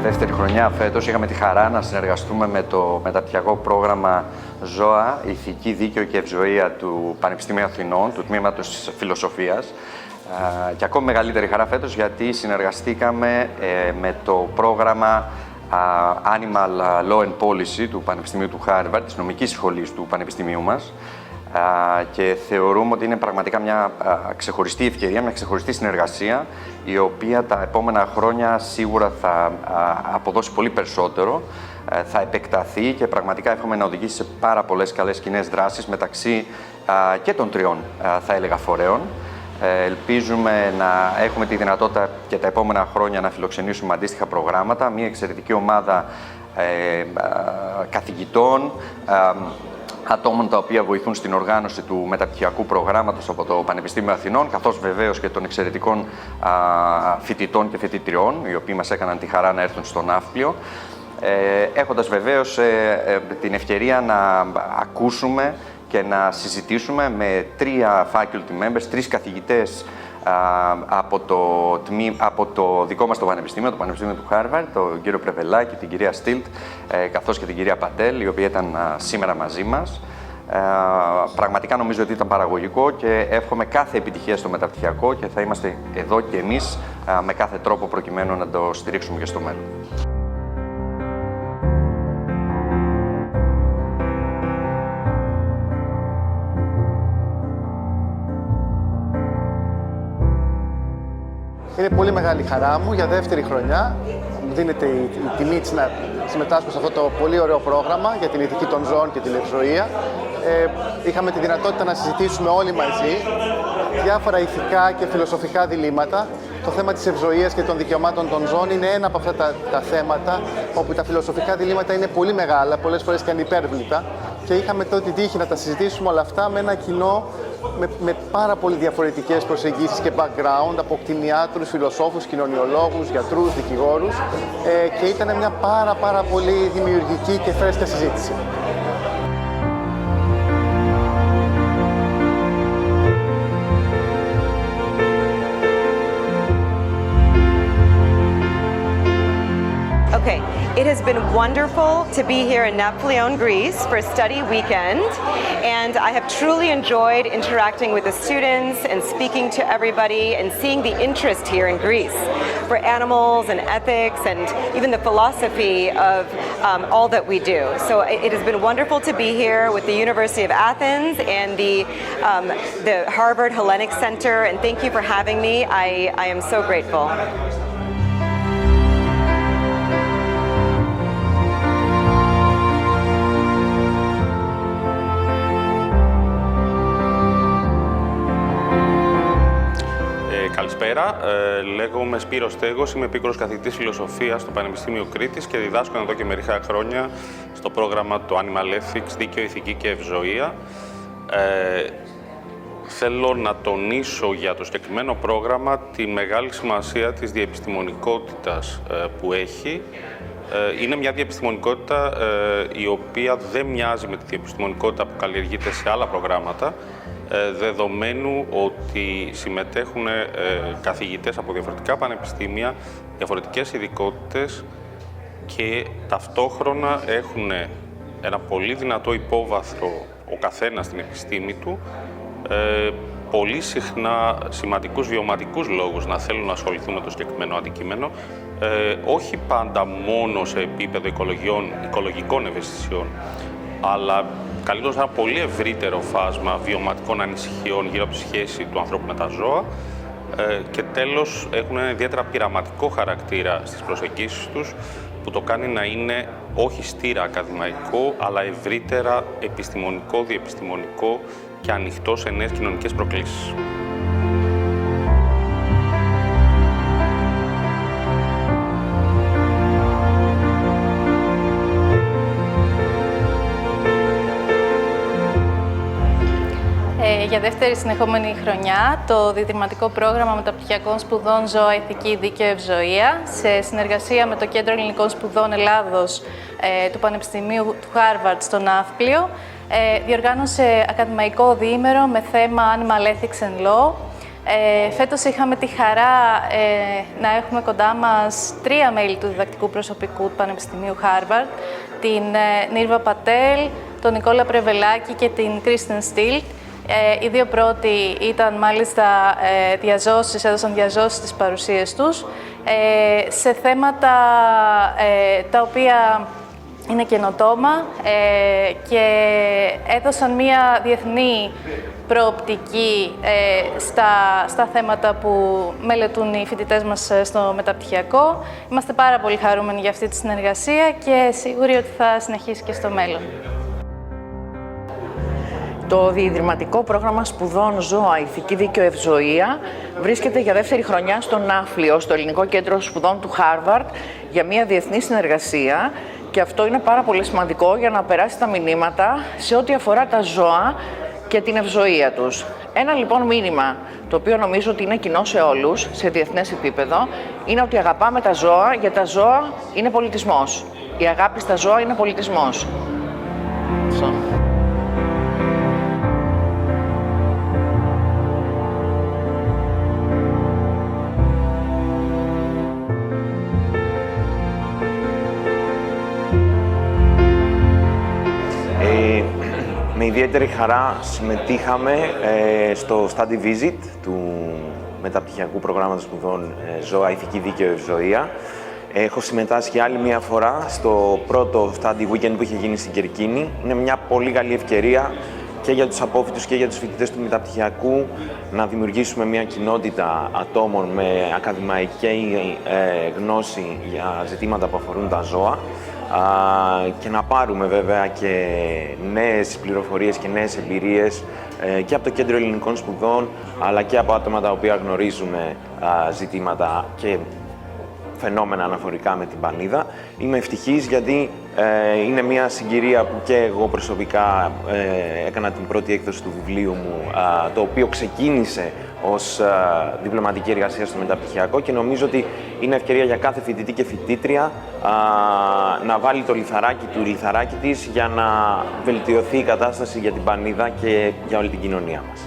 δεύτερη χρονιά φέτος. Είχαμε τη χαρά να συνεργαστούμε με το μεταπτυχιακό πρόγραμμα ΖώΑ, Ηθική, Δίκαιο και Ευζοία του Πανεπιστημίου Αθηνών, του Τμήματος Φιλοσοφίας. Και ακόμη μεγαλύτερη χαρά φέτος γιατί συνεργαστήκαμε με το πρόγραμμα Animal Law and Policy του Πανεπιστημίου του Harvard, της νομικής σχολής του Πανεπιστημίου μας. Και θεωρούμε ότι είναι πραγματικά μια ξεχωριστή ευκαιρία, μια ξεχωριστή συνεργασία, η οποία τα επόμενα χρόνια σίγουρα θα αποδώσει πολύ περισσότερο, θα επεκταθεί και πραγματικά εύχομαι να οδηγήσει σε πάρα πολλές καλές κοινές δράσεις μεταξύ και των τριών, θα έλεγα, φορέων. Ελπίζουμε να έχουμε τη δυνατότητα και τα επόμενα χρόνια να φιλοξενήσουμε αντίστοιχα προγράμματα, μια εξαιρετική ομάδα καθηγητών, ατόμων τα οποία βοηθούν στην οργάνωση του μεταπτυχιακού προγράμματος από το Πανεπιστήμιο Αθηνών, καθώς βεβαίως και των εξαιρετικών φοιτητών και φοιτητριών, οι οποίοι μας έκαναν τη χαρά να έρθουν στο Ναύπλιο, έχοντας βεβαίως την ευκαιρία να ακούσουμε και να συζητήσουμε με 3 faculty members, 3 καθηγητές από το δικό μας το Πανεπιστήμιο, το Πανεπιστήμιο του Harvard, τον κύριο Πρεβελάκη, την κυρία Στίλτ, καθώς και την κυρία Πατέλ, η οποία ήταν σήμερα μαζί μας. Πραγματικά νομίζω ότι ήταν παραγωγικό και εύχομαι κάθε επιτυχία στο μεταπτυχιακό και θα είμαστε εδώ και εμείς με κάθε τρόπο προκειμένου να το στηρίξουμε και στο μέλλον. Είναι πολύ μεγάλη χαρά μου για δεύτερη χρονιά. Μου δίνεται η τιμή να συμμετάσχω σε αυτό το πολύ ωραίο πρόγραμμα για την ηθική των ζώων και την ευζοία. Είχαμε τη δυνατότητα να συζητήσουμε όλοι μαζί διάφορα ηθικά και φιλοσοφικά διλήμματα. Το θέμα της ευζοίας και των δικαιωμάτων των ζώων είναι ένα από αυτά τα θέματα όπου τα φιλοσοφικά διλήμματα είναι πολύ μεγάλα, πολλές φορές και ανυπέρβλητα. Και είχαμε τότε την τύχη να τα συζητήσουμε όλα αυτά με ένα κοινό με πάρα πολύ διαφορετικές προσεγγίσεις και background από κτηνιάτρους, φιλοσόφους, κοινωνιολόγους, γιατρούς, δικηγόρους και ήταν μια πάρα πολύ δημιουργική και φρέσκα συζήτηση. Okay, it has been wonderful to be here in Nafplion, Greece for a study weekend, and I have truly enjoyed interacting with the students and speaking to everybody and seeing the interest here in Greece for animals and ethics and even the philosophy of all that we do. So it has been wonderful to be here with the University of Athens and the Harvard Hellenic Center, and thank you for having me. I am so grateful. Καλησπέρα, λέγομαι Σπύρος Στέγος, είμαι επίκουρος καθηγητής φιλοσοφίας στο Πανεπιστήμιο Κρήτης και διδάσκω εδώ και μερικά χρόνια στο πρόγραμμα του Animal Ethics, Δίκαιο, Ηθική και Ευζοία. Θέλω να τονίσω για το συγκεκριμένο πρόγραμμα τη μεγάλη σημασία της διεπιστημονικότητας που έχει. Είναι μια διεπιστημονικότητα η οποία δεν μοιάζει με τη διεπιστημονικότητα που καλλιεργείται σε άλλα προγράμματα, δεδομένου ότι συμμετέχουν καθηγητές από διαφορετικά πανεπιστήμια, διαφορετικές ειδικότητες και ταυτόχρονα έχουν ένα πολύ δυνατό υπόβαθρο ο καθένας στην επιστήμη του, πολύ συχνά σημαντικούς βιωματικούς λόγους να θέλουν να ασχοληθούν με το συγκεκριμένο αντικείμενο, όχι πάντα μόνο σε επίπεδο οικολογικών ευαισθησιών, αλλά καλύπτοντας ένα πολύ ευρύτερο φάσμα βιωματικών ανησυχιών γύρω από τη σχέση του ανθρώπου με τα ζώα και τέλος έχουν ένα ιδιαίτερα πειραματικό χαρακτήρα στις προσεγγίσεις τους που το κάνει να είναι όχι στήρα ακαδημαϊκό, αλλά ευρύτερα επιστημονικό, διεπιστημονικό και ανοιχτό σε νέες κοινωνικές προκλήσεις. Για δεύτερη συνεχόμενη χρονιά, το διδηματικό πρόγραμμα μεταπτυχιακών σπουδών Ζώα, Ηθική, Δίκαιο, Ευζοία, σε συνεργασία με το Κέντρο Ελληνικών Σπουδών Ελλάδος του Πανεπιστημίου του Harvard στο Ναύπλιο, διοργάνωσε ακαδημαϊκό διήμερο με θέμα Animal Ethics and Law, Φέτος είχαμε τη χαρά να έχουμε κοντά μας 3 μέλη του διδακτικού προσωπικού του Πανεπιστημίου Harvard, την Νίρβα Πατέλ, τον Νικόλα Πρεβελάκη και την Κρίστιν Στιλ. Οι δύο πρώτοι ήταν μάλιστα έδωσαν διαζώσεις στις παρουσίες τους σε θέματα τα οποία είναι καινοτόμα και έδωσαν μία διεθνή προοπτική στα θέματα που μελετούν οι φοιτητές μας στο μεταπτυχιακό. Είμαστε πάρα πολύ χαρούμενοι για αυτή τη συνεργασία και σίγουροι ότι θα συνεχίσει και στο μέλλον. Το διιδρυματικό πρόγραμμα σπουδών Ζώα, Ηθική Δίκαιο, Ευζοία βρίσκεται για δεύτερη χρονιά στο Ναύπλιο, στο Ελληνικό Κέντρο Σπουδών του Harvard, για μια διεθνή συνεργασία και αυτό είναι πάρα πολύ σημαντικό για να περάσει τα μηνύματα σε ό,τι αφορά τα ζώα και την ευζοία τους. Ένα λοιπόν μήνυμα, το οποίο νομίζω ότι είναι κοινό σε όλους, σε διεθνές επίπεδο, είναι ότι αγαπάμε τα ζώα, γιατί τα ζώα είναι πολιτισμός. Η αγάπη στα ζώα είναι πολιτισμός. Με ιδιαίτερη χαρά συμμετείχαμε στο study visit του μεταπτυχιακού προγράμματος σπουδών Ζώα, Ηθική Δίκαιο, Ευζοία. Έχω συμμετάσχει άλλη μια φορά στο πρώτο study weekend που είχε γίνει στην Κερκίνη. Είναι μια πολύ καλή ευκαιρία και για τους απόφοιτους και για τους φοιτητές του μεταπτυχιακού να δημιουργήσουμε μια κοινότητα ατόμων με ακαδημαϊκή γνώση για ζητήματα που αφορούν τα ζώα και να πάρουμε βέβαια και νέες πληροφορίες και νέες εμπειρίες και από το Κέντρο Ελληνικών Σπουδών αλλά και από άτομα τα οποία γνωρίζουν ζητήματα και φαινόμενα αναφορικά με την πανίδα. Είμαι ευτυχής γιατί είναι μια συγκυρία που και εγώ προσωπικά έκανα την πρώτη έκδοση του βιβλίου μου, το οποίο ξεκίνησε ως διπλωματική εργασία στο μεταπτυχιακό και νομίζω ότι είναι ευκαιρία για κάθε φοιτητή και φοιτήτρια να βάλει το λιθαράκι της για να βελτιωθεί η κατάσταση για την πανίδα και για όλη την κοινωνία μας.